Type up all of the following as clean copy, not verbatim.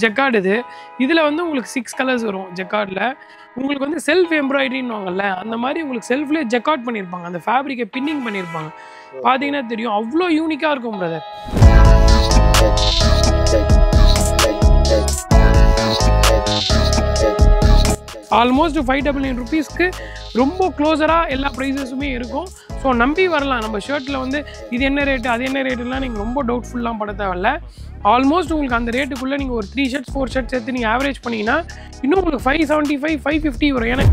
Jacquard இது. இதில் வந்து உங்களுக்கு 6 கலர்ஸ் வரும் ஜக்கார்டில். உங்களுக்கு வந்து செல்ஃப் எம்ப்ராய்டரின்னுவாங்கல்ல, அந்த மாதிரி உங்களுக்கு செல்ஃப்லேயே ஜக்கார்ட் பண்ணியிருப்பாங்க. அந்த ஃபேப்ரிக்கை பின்னிங் பண்ணியிருப்பாங்க. பார்த்தீங்கன்னா தெரியும், அவ்வளோ யூனிக்காக இருக்கும் பிரதர். ஆல்மோஸ்ட் 599 ருபீஸ்க்கு ரொம்ப க்ளோஸராக எல்லா ப்ரைஸஸுமே இருக்கும். ஸோ நம்பி வரலாம். நம்ம ஷர்ட்டில் வந்து இது என்ன ரேட்டு அது என்ன ரேட்டுலாம் நீங்கள் ரொம்ப டவுட்ஃபுல்லாம் பட தேவையில்ல. ஆல்மோஸ்ட் உங்களுக்கு அந்த ரேட்டுக்குள்ளே நீங்கள் ஒரு 3 ஷர்ட்ஸ் 4 ஷர்ட்ஸ் எடுத்து நீங்கள் ஆவரேஜ் பண்ணிங்கன்னா இன்னும் உங்களுக்கு 575 550 வரும். ஏன்னா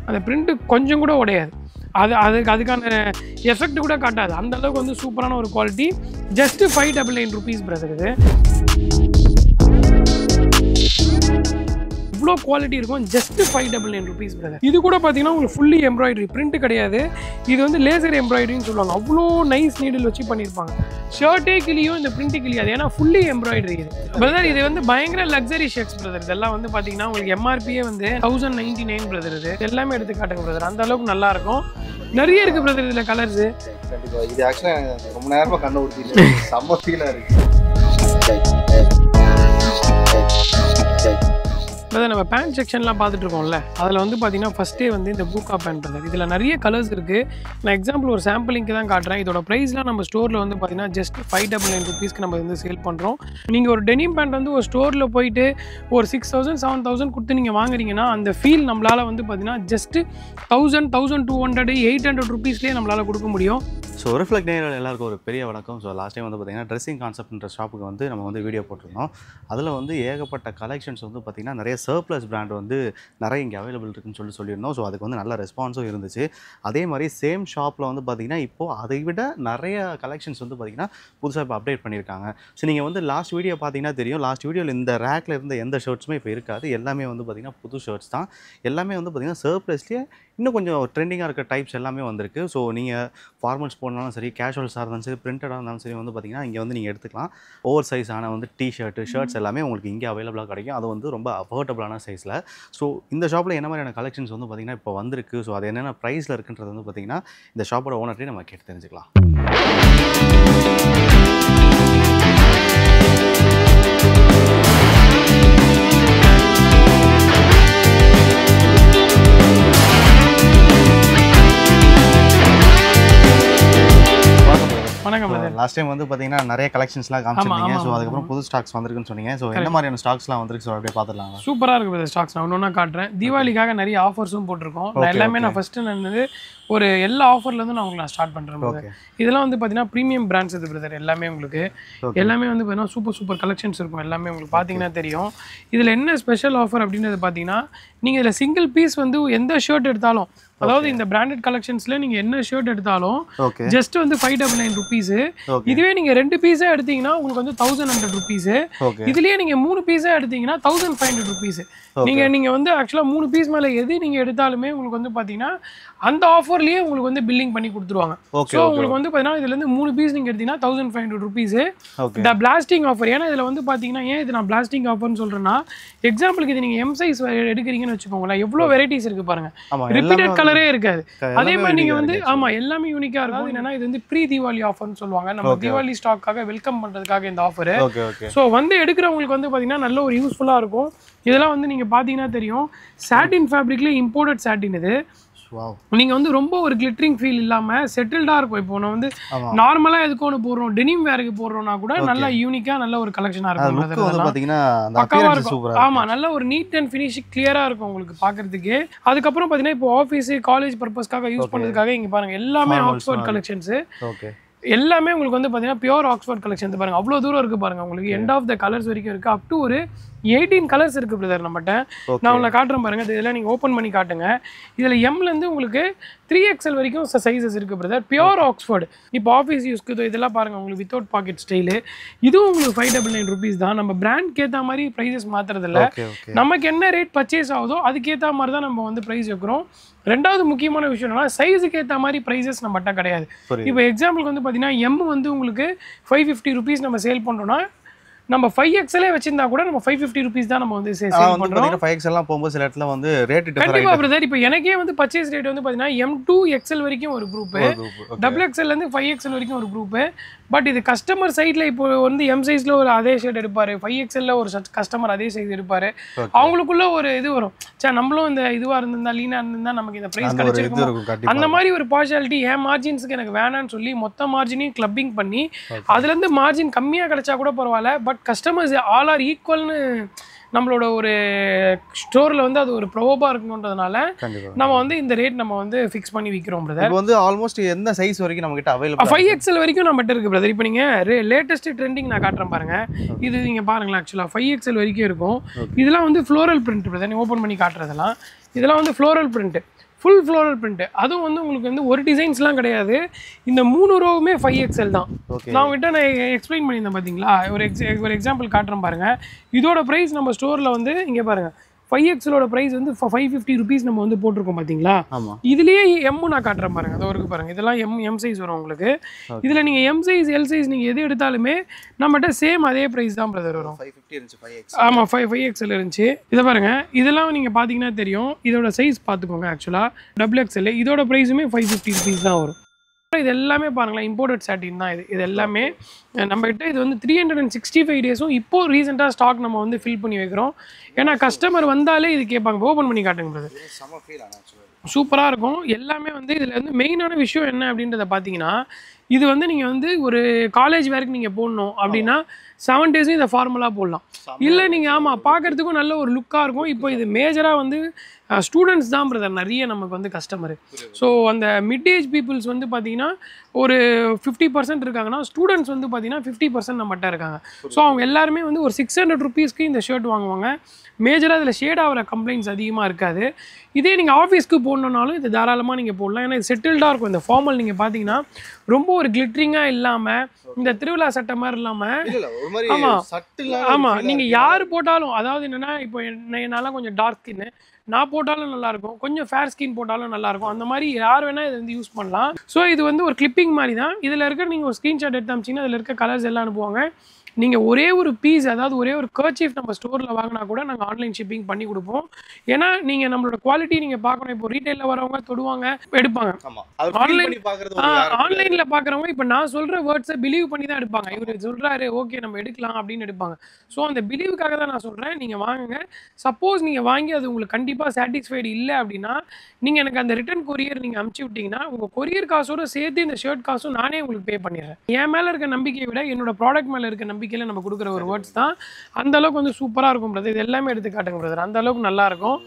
அந்த பிரிண்ட்டு கொஞ்சம் கூட உடையாது. அதுக்கான எஃபெக்ட் கூட காட்டாது. அந்த அளவுக்கு வந்து சூப்பரான ஒரு குவாலிட்டி. Just 599 rupees brother. இது இவ்வளோ குவாலிட்டி இருக்கும். Just 599 rupees brother. இது கூட பார்த்தீங்கன்னா உங்களுக்கு ஃபுல்லி எம்ப்ராய்டரி, பிரிண்ட் கிடையாது. இது வந்து லேசர் எம்ப்ராய்டரின்னு சொல்லுவாங்க. அவ்வளோ நைஸ் நீடில் வச்சு பண்ணியிருப்பாங்க. ஷர்ட்டே கிளியும் இந்த பிரிண்ட் கிளியாது, ஏன்னா ஃபுல்லி எம்ப்ராய்டரி. இது பிரதர் இது வந்து பயங்கர லக்ஸரி ஷர்ட்ஸ் பிரதர். இதெல்லாம் வந்து பார்த்தீங்கன்னா உங்களுக்கு எம்ஆர்பியே வந்து 1099 பிரதர். இது எல்லாமே எடுத்து காட்டுங்க பிரதர். அந்த அளவுக்கு நல்லா இருக்கும். நிறைய இருக்கு பிரதர் இதில் கலர்ஸ். இது ஆக்சுவலாக ரொம்ப நேரமாக கண்ணை ஊற்றிட்டு செம்ம ஃபீலாக இருக்கு. அதாவது நம்ம பேண்ட் செக்ஷன்லாம் பார்த்துட்டு இருக்கோம்ல, அதில் வந்து பார்த்தீங்கன்னா ஃபஸ்ட்டே வந்து இந்த பூக்கா பேண்ட் பிரதர். இதில் நிறைய கலர்ஸ் இருக்குது. நான் எக்ஸாம்பிள் ஒரு சாம்பிளிங்க்கு தான் காட்டுறேன். இதோட ப்ரைஸ்லாம் நம்ம ஸ்டோரில் வந்து பார்த்தீங்கன்னா ஜஸ்ட் 599 ருபீஸ்க்கு நம்ம வந்து சேல் பண்ணுறோம். நீங்கள் ஒரு டெனிம் பேண்ட் வந்து ஒரு ஸ்டோரில் போயிட்டு ஒரு 6000 7000 கொடுத்து நீங்கள் வாங்குறீங்கன்னா அந்த ஃபீல் நம்மளால் வந்து பார்த்தீங்கன்னா ஜஸ்ட்டு 1000 1200 800 ருபீஸ்லேயே நம்மளால் கொடுக்க முடியும். ஸோ ரிஃப்ளெக்ட் நேரில் எல்லாருக்கும் ஒரு பெரிய வணக்கம். ஸோ லாஸ்ட் டைம் வந்து பார்த்திங்கன்னா ட்ரெஸ்ஸிங் கான்செப்ட்ன்ற ஷாப்புக்கு வந்து நம்ம வந்து வீடியோ போட்டிருந்தோம். அதில் வந்து ஏகப்பட்ட கலெக்ஷன்ஸ் வந்து பார்த்திங்கன்னா நிறைய சர்ப்ளஸ் பிராண்ட் வந்து நிறைய இங்கே அவைலபிள் இருக்குன்னு சொல்லியிருந்தோம். ஸோ அதுக்கு வந்து நல்ல ரெஸ்பான்ஸும் இருந்துச்சு. அதே மாதிரி சேம் ஷாப்பில் வந்து பார்த்திங்கன்னா இப்போது அதை விட நிறைய கலெக்ஷன்ஸ் வந்து பார்த்திங்கன்னா புதுசாக இப்போ அப்டேட் பண்ணியிருக்காங்க. ஸோ நீங்கள் வந்து லாஸ்ட் வீடியோ பார்த்தீங்கன்னா தெரியும். லாஸ்ட் வீடியோவில் இந்த ரேக்கில் இருந்த எந்த ஷர்ட்ஸுமே இப்போ இருக்காது. எல்லாமே வந்து பார்த்திங்கன்னா புது ஷர்ட்ஸ் தான். எல்லாமே வந்து பார்த்திங்கன்னா சர்ப்ளஸ்லேயே இன்னும் கொஞ்சம் ட்ரெண்டிங்காக இருக்க டைப்ஸ் எல்லாமே வந்திருக்கு. ஸோ நீங்கள் ஃபார்மல்ஸ் போனாலும் சரி, கேஷுவல்ஸாக இருந்தாலும் சரி, பிரிண்டடாக இருந்தாலும் சரி வந்து பார்த்திங்கன்னா இங்கே வந்து நீங்கள் எடுத்துக்கலாம். ஓவர் சைஸான வந்து டிஷர்ட்டு ஷர்ட்ஸ் எல்லாமே உங்களுக்கு இங்கே அவைலபிளாக கிடைக்கும். அது வந்து ரொம்ப அஃபோர்டபுளான சைஸில். ஸோ இந்த ஷாப்பில் என்ன மாதிரியான கலெக்ஷன்ஸ் வந்து பார்த்திங்கன்னா இப்போ வந்திருக்கு. ஸோ அது என்னென்ன ப்ரைஸில் இருக்குன்றது வந்து பார்த்திங்கன்னா இந்த ஷாப்போட ஓனர்கிட்டே நம்ம கேட்டு தெரிஞ்சுக்கலாம். லாஸ்ட் டைம் வந்து பார்த்தீங்கன்னா நிறைய கலெக்ஷன்ஸ்லாம் காமிச்சிருந்தீங்க. ஸோ அதுக்கப்புறம் புது ஸ்டாக்ஸ் வந்திருக்குன்னு சொன்னீங்க. ஸோ என்ன மாதிரியான ஸ்டாக்ஸ்லாம் வந்திருக்கு? ஸோ அப்படியே பார்த்துடலாம். சூப்பராக இருக்குது ஸ்டாக்ஸ். நான் ஒன்று காட்டுறேன். தீபாவளிக்காக நிறைய ஆஃபர்ஸும் போட்டிருக்கோம். நான் எல்லாமே நான் ஃபஸ்ட்டு நான் ஒரு எல்லா ஆஃபர்லேருந்து நான் உங்களுக்கு ஸ்டார்ட் பண்ணுறேன் பிரதர். இதெல்லாம் வந்து பார்த்தீங்கன்னா ப்ரீமியம் பிராண்ட்ஸ் இது பிரதர். எல்லாமே உங்களுக்கு எல்லாமே வந்து பார்த்தீங்கன்னா சூப்பர் கலெக்ஷன்ஸ் இருக்கும். எல்லாமே உங்களுக்கு பார்த்தீங்கன்னா தெரியும். இதில் என்ன ஸ்பெஷல் ஆஃபர் அப்படின்றது பார்த்தீங்கன்னா நீங்கள் இதில் சிங்கிள் பீஸ் வந்து எந்த ஷர்ட் எடுத்தாலும், அதாவது இந்த பிராண்டட் கலெக்ஷன்ஸ்ல நீங்க என்ன ஷர்ட் எடுத்தாலும் ஜஸ்ட் வந்து 599 ருபீஸ். இதுவே நீங்க 2 பீஸா எடுத்தீங்கன்னா உங்களுக்கு வந்து 1100 ருபீஸ். இதுலயே நீங்க 3 பீஸா எடுத்தீங்கன்னா 1500 ருபீஸ். நீங்க வந்து ஆக்சுவலா 3 பீஸ் மேல எது நீங்க எடுத்தாலுமே உங்களுக்கு வந்து பாத்தீங்கன்னா அந்த ஆஃபர்லயே உங்களுக்கு வந்து பில்லிங் பண்ணி கொடுத்துருவாங்க. ஸோ உங்களுக்கு வந்து பாத்தீங்கன்னா இதுல இருந்து 3 பீஸ் நீங்க எடுத்தீங்கன்னா 1500 ருபீஸ். இந்த பிளாஸ்டிங் ஆஃபர். ஏன்னா இதுல வந்து பாத்தீங்கன்னா ஏன் இது நான் பிளாஸ்டிங் ஆஃபர்னு சொல்றேன்னா, எக்ஸாம்பிளுக்கு இது நீங்க எம் சைஸ் எடுக்கிறீங்கன்னு வச்சுக்கோங்களேன், எவ்வளவு வெரைட்டிஸ் இருக்கு பாருங்க. ரிப்பீட்டட் கலரே இருக்காது. அதே மாதிரி நீங்க வந்து எல்லாமே யூனிக்கா இருக்கும். என்னன்னா இது வந்து ப்ரீ தீபாவளி ஆஃபர்னு சொல்லுவாங்க. நம்ம தீபாவளி ஸ்டாக்காக வெல்கம் பண்றதுக்காக இந்த ஆஃபர். ஸோ வந்து எடுக்கிறவங்களுக்கு வந்து பாத்தீங்கன்னா நல்ல ஒரு யூஸ்ஃபுல்லா இருக்கும். இதெல்லாம் வந்து நீங்க பாத்தீங்கன்னா தெரியும், சாட்டின் ஃபேப்ரிக்ல இம்போர்ட்டட் சாட்டின். இது நீங்க வந்து ரொம்ப ஒரு கிளிட்டரிங் ஃபீல் இல்லாம செட்டில்டா இருக்கும். இப்போ நான் வந்து நார்மலா எதுக்கு ஒன்று போடுறோம், டெனிம் வேருக்கு போடுறோம்னா கூட நல்லா யூனிக்கா நல்ல ஒரு கலெக்ஷனா இருக்கும். பக்காவா இருக்கும். ஆமா, நல்ல ஒரு நீட் அண்ட் ஃபினிஷ் கிளியரா இருக்கும் உங்களுக்கு பாக்குறதுக்கு. அதுக்கப்புறம் பாத்தீங்கன்னா இப்போ ஆஃபீஸ் காலேஜ் பர்பஸ்க்காக யூஸ் பண்றதுக்காக இங்க பாருங்க எல்லாமே ஆக்ஸ்ஃபோர்ட் கலெக்ஷன்ஸ். எல்லாமே உங்களுக்கு வந்து பாத்தீங்கன்னா பியூர் ஆக்ஸ்ஃபோர்ட் கலெக்ஷன் பாருங்க. அவ்வளவு தூரம் இருக்கு பாருங்க. உங்களுக்கு எண்ட் ஆஃப் த கலர்ஸ் வரைக்கும் இருக்கு. அப் டு ஒரு 18 கலர்ஸ் இருக்கு பிரதர் நம்மகிட்ட. நான் உங்களை காட்டுறேன் பாருங்க. இதெல்லாம் நீங்க ஓப்பன் பண்ணி காட்டுங்க. இதுல எம்ல இருந்து உங்களுக்கு 3XL வரைக்கும் சைஸஸ் இருக்கு பிரதர். Pure Oxford. இப்போ ஆஃபீஸ் யூஸ்க்கு இதெல்லாம் பாருங்க உங்களுக்கு வித்தவுட் பாக்கெட் ஸ்டைலு. இதுவும் உங்களுக்கு 599 ருபீஸ் தான். நம்ம பிராண்ட்க்கு ஏற்ற மாதிரி ப்ரைஸஸ் மாத்துறது இல்லை. நமக்கு என்ன ரேட் பர்ச்சேஸ் ஆகுதோ அதுக்கேற்ற மாதிரி தான் நம்ம வந்து ப்ரைஸ் வைக்கிறோம். ரெண்டாவது முக்கியமான விஷயம் என்னன்னா, சைஸுக்கு ஏற்ற மாதிரி ப்ரைஸஸ் நம்மகிட்ட கிடையாது. இப்போ எக்ஸாம்பிளுக்கு வந்து பார்த்தீங்கன்னா எம் வந்து உங்களுக்கு 550 ருபீஸ் நம்ம சேல் பண்ணுறோம்னா நம்ம 5XL வச்சிருந்தா கூட நம்ம 550 rupees தான் நம்ம வந்து சேல் பண்றோம். 5XL எல்லாம் போகும்போது சில இடத்துல வந்து ரேட் டிஃபரண்ட். கண்டிப்பா பிரதர். இப்போ எனக்கே வந்து பர்ச்சேஸ் ரேட் வந்து பாத்தீங்கன்னா M2XL வரைக்கும் ஒரு குரூப், XXL இருந்து 5XL வரைக்கும் ஒரு குரூப். பட் இது கஸ்டமர் சைட்ல இப்போ வந்து M சைஸ்ல ஒரு அதே ஷர்ட் எடுப்பாரு, 5XL ஒரு கஸ்டமர் அதே சைஸ் எடுப்பாரு. அவங்களுக்குள்ள ஒரு இது வரும், சே நம்மளும் இந்த இதுவா இருந்தா லீனா இருந்தா நமக்கு இந்த பிரைஸ் கிடைச்சிருக்கும். அந்த மாதிரி ஒரு பார்ஷியாலிட்டி என் மார்ஜின்ஸ்க்கு எனக்கு வேணான்னு சொல்லி மொத்த மார்ஜினையும் கிளப்பிங் பண்ணி அதுல இருந்து மார்ஜின் கம்மியா கிடைச்சா கூட பரவாயில்ல, பட் கஸ்டமர்ஸ் ஆல் ஆர் ஈக்குவல்னு நம்மளோட ஒரு ஸ்டோர்ல வந்து அது ஒரு ப்ரோபா இருக்கணும்ன்றதுனால நம்ம வந்து இந்த ரேட் நம்ம வந்து ஃபிக்ஸ் பண்ணி விக்கிறோம் பிரதர். இப்போ வந்து ஆல்மோஸ்ட் எந்த சைஸ் வரைக்கும் நம்ம கிட்ட அவைலபிள்? 5XL வரைக்கும் நம்மகிட்ட இருக்கு பிரதர். இப்போ நீங்க லேட்டஸ்ட் ட்ரெண்டிங் நான் காட்டுறேன் பாருங்க. இது நீங்க பாருங்களேன், ஆக்சுவலா 5XL வரைக்கும் இருக்கும். இதெல்லாம் வந்து ஃப்ளோரல் பிரிண்ட் பிரதர். நீ ஓபன் பண்ணி காட்டுறதெல்லாம் இதெல்லாம் வந்து floral print, full floral print. அதுவும் வந்து உங்களுக்கு வந்து ஒரு டிசைன்ஸ்லாம் கிடையாது. இந்த 3 ரோவுமே 5XL தான். நான் உங்ககிட்ட நான் எக்ஸ்பிளைன் பண்ணியிருந்தேன் பார்த்தீங்களா. ஒரு எக்ஸாம்பிள் காட்டுறேன் பாருங்க. இதோட ப்ரைஸ் நம்ம ஸ்டோரில் வந்து இங்கே பாருங்க 5XLோட ப்ரைஸ் வந்து 550 rupees நம்ம வந்து போட்டிருக்கோம் பார்த்தீங்களா. இதுலேயே M நான் காட்டுறேன் பாருங்க. அதை ஒரு பாருங்க, இதெல்லாம் M சைஸ் வரும் உங்களுக்கு. இதில் நீங்கள் M சைஸ் L சைஸ் நீங்கள் எது எடுத்தாலுமே நம்மகிட்ட சேம் அதே ப்ரைஸ் தான் பிரதர் வரும். 550 இருந்துச்சு 5XL. ஆமாம் 5XL இருந்துச்சு. இதை பாருங்க, இதெல்லாம் நீங்கள் பார்த்தீங்கன்னா தெரியும். இதோட சைஸ் பார்த்துக்கோங்க. ஆக்சுவலாக XXL இதோட ப்ரைஸுமே 550 rupees தான் வரும். இது எல்லாமே பாருங்களேன் இம்போர்ட்டட் சாட்டின் தான். இது எல்லாமே நம்மகிட்ட இது வந்து 365 டேஸும் இப்போ ரீசெண்டாக ஸ்டாக் நம்ம வந்து ஃபில் பண்ணி வைக்கிறோம். ஏன்னா கஸ்டமர் வந்தாலே இது கேட்பாங்க. ஓப்பன் பண்ணி காட்டுங்க பிரதர். சூப்பராக இருக்கும். எல்லாமே வந்து இதில் வந்து மெயினான விஷயம் என்ன அப்படின்றத பார்த்தீங்கன்னா, இது வந்து நீங்கள் வந்து ஒரு காலேஜ் வேருக்கு நீங்கள் போடணும் அப்படின்னா 7 டேஸும் இதை ஃபார்மலாக போடலாம். இல்லை நீங்கள் ஆமாம் பார்க்குறதுக்கும் நல்ல ஒரு லுக்காக இருக்கும். இப்போ இது மேஜராக வந்து ஸ்டூடெண்ட்ஸ் தான் பிரதர் நிறைய நமக்கு வந்து கஸ்டமரு. ஸோ அந்த மிட் ஏஜ் பீப்புள்ஸ் வந்து பார்த்தீங்கன்னா ஒரு 50% இருக்காங்கன்னா, ஸ்டூடெண்ட்ஸ் வந்து பார்த்தீங்கன்னா 50% நம்மகிட்ட இருக்காங்க. ஸோ அவங்க எல்லாருமே வந்து ஒரு 600 rupeesக்கு இந்த ஷர்ட் வாங்குவாங்க. மேஜராக இதில் ஷேட் ஆகிற கம்ப்ளைண்ட்ஸ் அதிகமாக இருக்காது. இதே நீங்கள் ஆஃபீஸ்க்கு போடணுன்னாலும் இது தாராளமாக நீங்கள் போடலாம். ஏன்னா இது செட்டில்டாக இருக்கும். இந்த ஃபார்மல் நீங்கள் பார்த்தீங்கன்னா ரொம்ப ஒரு கிளிட்ரிங்காக இல்லாமல், இந்த திருவிழா சட்டை மாதிரி இல்லாமல், ஆமாம் நீங்கள் யார் போட்டாலும், அதாவது என்னென்னா இப்போ என்னால் கொஞ்சம் டார்க் ஸ்கின்னு, நான் போட்டாலும் நல்லாயிருக்கும், கொஞ்சம் ஃபேர் ஸ்கின் போட்டாலும் நல்லாயிருக்கும். அந்த மாதிரி யார் வேணால் இதை வந்து யூஸ் பண்ணலாம். ஸோ இது வந்து ஒரு கிளிப்பிங் மாதிரி தான். இதில் இருக்க நீங்கள் ஒரு ஸ்க்ரீன்ஷாட் எடுத்து அமிச்சிங்கன்னா அதில் இருக்க கலர்ஸ் எல்லாம் அனுப்புவாங்க. நீங்கள் ஒரே ஒரு பீஸ், அதாவது ஒரே ஒரு கர்ச்சீஃப் நம்ம ஸ்டோரில் வாங்கினா கூட நாங்கள் ஆன்லைன் ஷிப்பிங் பண்ணி கொடுப்போம். ஏன்னா நீங்கள் நம்மளோட குவாலிட்டி நீங்கள் பார்க்கணும். இப்போ ரீட்டைலில் வரவங்க தொடுவாங்க, எடுப்பாங்க. ஆன்லைனில் பார்க்குறவங்க இப்போ நான் சொல்கிற வேர்ட்ஸை பிலீவ் பண்ணி தான் எடுப்பாங்க. இவர் சொல்கிறாரு ஓகே நம்ம எடுக்கலாம் அப்படின்னு எடுப்பாங்க. ஸோ அந்த பிலீவுக்காக தான் நான் சொல்கிறேன், நீங்கள் வாங்குங்க. சப்போஸ் நீங்கள் வாங்கி அது உங்களுக்கு கண்டிப்பாக சாட்டிஸ்ஃபைடு இல்லை அப்படின்னா நீங்கள் எனக்கு அந்த ரிட்டர்ன் கொரியர் நீங்கள் அனுப்பிச்சி விட்டிங்கன்னா உங்கள் கொரியர் காசோடு சேர்த்து இந்த ஷர்ட் காசும் நானே உங்களுக்கு பே பண்ணிடுறேன். என் மேலே இருக்க நம்பிக்கையை விட என்னோட ப்ராடக்ட் மேலே இருக்க நம்பிக்கையில் நம்ம கொடுக்குற ஒரு வேர்ட்ஸ் தான். அந்த அளவுக்கு வந்து சூப்பராக இருக்கும் பிரதர். இது எல்லாமே எடுத்து காட்டுங்க பிரதர். அந்த அளவுக்கு நல்லா இருக்கும்.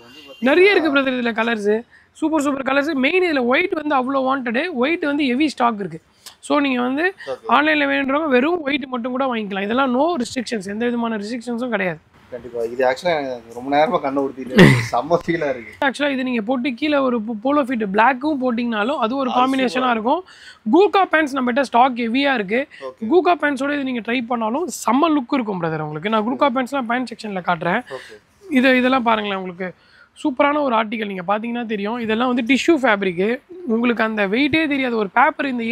நிறைய இருக்குது பிரதர் இதில் கலர்ஸு, சூப்பர் கலர்ஸ். மெயின் இதில் ஒயிட் வந்து அவ்வளோ வாண்டடு. ஒயிட் வந்து ஹெவி ஸ்டாக் இருக்குது. ஸோ நீங்கள் வந்து ஆன்லைனில் வேணுன்றவங்க வெறும் ஒயிட் மட்டும் கூட வாங்கிக்கலாம். இதெல்லாம் நோ ரெஸ்ட்ரிக்ஷன்ஸ், எந்த விதமான ரெஸ்ட்ரிக்ஷன்ஸும் கிடையாது. கண்டிப்பா இது ஆக்சுவலா ரொம்ப நேரமா கண்ண ஊத்திட்டு செம்ம ஃபீலா இருக்கு. ஆக்சுவலா இது நீங்க போட்டு கீழ ஒரு போலோ ஃபிட் பிளாக்கும் போட்டிங்கனாலும் அது ஒரு காம்பினேஷனா இருக்கும். கூகா பேண்ட்ஸ் நம்மகிட்ட ஸ்டாக் ஹெவியா இருக்கு. கூகா பேண்ட்ஸோட இது நீங்க ட்ரை பண்ணாலும் செம்ம லுக் இருக்கும் பிரதர் உங்களுக்கு. நான் கூகா பேண்ட்ஸ்லாம் பேண்ட் செக்ஷன்ல காட்டுறேன். இதெல்லாம் பாருங்களேன், உங்களுக்கு சூப்பரான ஒரு ஆர்டிகல். நீங்கள் பார்த்தீங்கன்னா தெரியும், இதெல்லாம் வந்து டிஷ்யூ ஃபேப்ரிக்கு. உங்களுக்கு அந்த வெயிட்டே தெரியாது. ஒரு பேப்பர் இந்த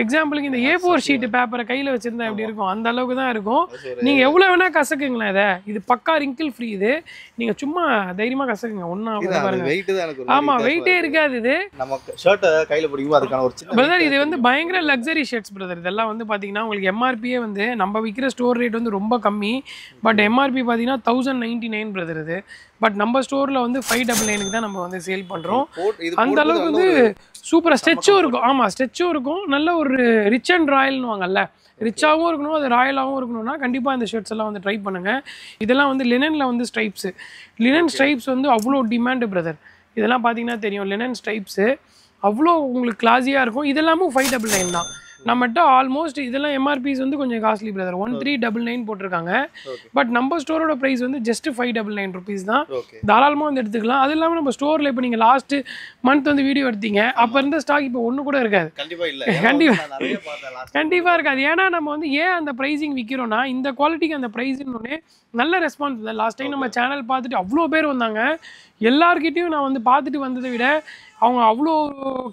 எக்ஸாம்பிளுக்கு இந்த A4 ஷீட் பேப்பரை கையில் வச்சிருந்தா எப்படி இருக்கும், அந்த அளவுக்கு தான் இருக்கும். நீங்கள் எவ்வளோ வேணா கசக்குங்களேன் இதை. இது பக்கா ரிங்கிள் ஃப்ரீ. இது நீங்கள் சும்மா தைரியமாக கசக்குங்க. ஒன்றா பாருங்க. ஆமாம், வெயிட்டே இருக்காது. இது நமக்கு ஷர்ட்டை கையில் பிடிக்கும். அதுக்கான ஒரு சின்ன பிரதர் இது வந்து பயங்கர லக்ஸரி ஷர்ட்ஸ் பிரதர். இதெல்லாம் வந்து பார்த்தீங்கன்னா உங்களுக்கு எம்ஆர்பியே வந்து நம்ம விற்கிற ஸ்டோர் ரேட் வந்து ரொம்ப கம்மி. பட் எம்ஆர்பி பார்த்தீங்கன்னா 1099 பிரதர் இது. பட் நம்ம ஸ்டோரில் வந்து 599க்கு தான் நம்ம வந்து சேல் பண்ணுறோம். அந்த அளவுக்கு வந்து சூப்பராக ஸ்ட்ரெச்சும் இருக்கும். ஆமாம், ஸ்ட்ரெச்சும் இருக்கும். நல்ல ஒரு ரிச் அண்ட் ராயல்னு வாங்கல்ல, ரிச்சாகவும் இருக்கணும், அது ராயலாகவும் இருக்கணும்னா கண்டிப்பாக இந்த ஷர்ட்ஸ் எல்லாம் வந்து ட்ரை பண்ணுங்கள். இதெல்லாம் வந்து லினனில் வந்து ஸ்ட்ரைப்ஸு. லினன் ஸ்ட்ரைப்ஸ் வந்து அவ்வளோ டிமாண்டு பிரதர். இதெல்லாம் பார்த்தீங்கன்னா தெரியும், லினன் ஸ்ட்ரைப்ஸு அவ்வளோ உங்களுக்கு கிளாஸியாக இருக்கும். இதெல்லாமும் 599 தான் நம்மகிட்ட. ஆல்மோஸ்ட் இதெல்லாம் எம்ஆர்பிஸ் வந்து கொஞ்சம் காஸ்ட்லி பிரதர். 1399 போட்டிருக்காங்க. பட் நம்ம ஸ்டோரோட ப்ரைஸ் வந்து ஜஸ்ட் 599 rupees தான். தாராளமாக வந்து எடுத்துக்கலாம். அது இல்லாமல் நம்ம ஸ்டோரில் இப்போ நீங்கள் லாஸ்ட் மந்த் வந்து வீடியோ எடுத்தீங்க, அப்போ இருந்த ஸ்டாக் இப்போ ஒன்று கூட இருக்காது. கண்டிப்பாக இருக்காது. ஏன்னா நம்ம வந்து ஏன் அந்த ப்ரைஸிங் விற்கிறோன்னா, இந்த குவாலிட்டிக்கு அந்த ப்ரைஸின்னு நல்ல ரெஸ்பான்ஸ் இல்லை. லாஸ்ட் டைம் நம்ம சேனல் பார்த்துட்டு அவ்வளோ பேர் வந்தாங்க. எல்லார்கிட்டையும் நான் வந்து பார்த்துட்டு வந்ததை விட அவங்க அவ்வளோ